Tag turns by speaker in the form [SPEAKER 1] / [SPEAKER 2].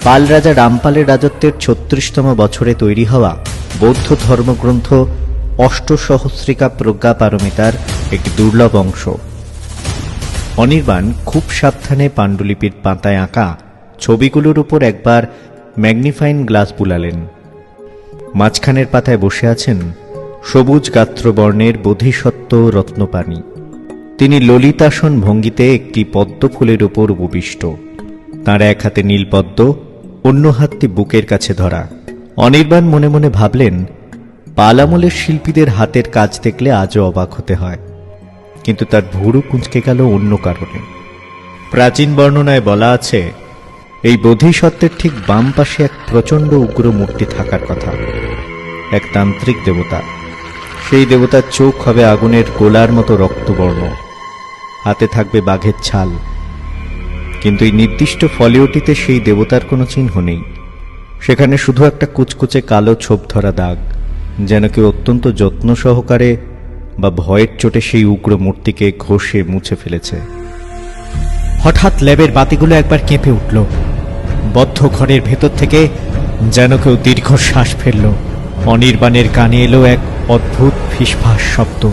[SPEAKER 1] পাল রাজা রামপালের রাজত্বের ৩৬তম বছরে তৈরি হওয়া বৌদ্ধ ধর্মগ্রন্থ অষ্টসহস্রিকা প্রজ্ঞাপারমিতার একটি দুর্লভ অংশ। অনির্বাণ খুব সাবধানে পাণ্ডুলিপির পাতায় আঁকা ছবিগুলোর উপর একবার ম্যাগনিফাইং গ্লাস বুলালেন। মাঝখানের পাতায় বসে আছেন সবুজ গাত্রবর্ণের বোধিসত্ত্ব রত্নপাণি। তিনি ললিতাসন ভঙ্গিতে একটি পদ্মফুলের উপর উপবিষ্ট। তাঁর এক হাতে নীলপদ্ম, অন্য হাতটি বুকের কাছে ধরা। অনির্বাণ মনে মনে ভাবলেন, পাল আমলের শিল্পীদের হাতের কাজ দেখলে আজও অবাক হতে হয়। কিন্তু তার ভুরু কুঁচকে গেল অন্য কারণে। প্রাচীন বর্ণনায় বলা আছে, এই বোধিসত্ত্বের ঠিক বাম পাশে এক প্রচণ্ড উগ্র মূর্তি থাকার কথা, এক তান্ত্রিক দেবতা। সেই দেবতার চোখ হবে আগুনের গোলার মতো রক্তবর্ণ, হাতে থাকবে বাঘের ছাল। কিন্তু এই নির্দিষ্ট ফলিওটিতে সেই দেবতার কোনো চিহ্ন নেই। সেখানে শুধু একটা কুচকুচে কালো ছোপ ধরা দাগ, যেন কেউ অত্যন্ত যত্ন সহকারে বা ভয়ের চোটে সেই উগ্র মূর্তিকে ঘষে মুছে ফেলেছে।
[SPEAKER 2] হঠাৎ ল্যাবের বাতিগুলো একবার কেঁপে উঠল। বদ্ধ ঘরের ভেতর থেকে যেন কেউ দীর্ঘশ্বাস ফেলল। অনির্বাণের কানে এলো এক অদ্ভুত ফিসফাস শব্দ।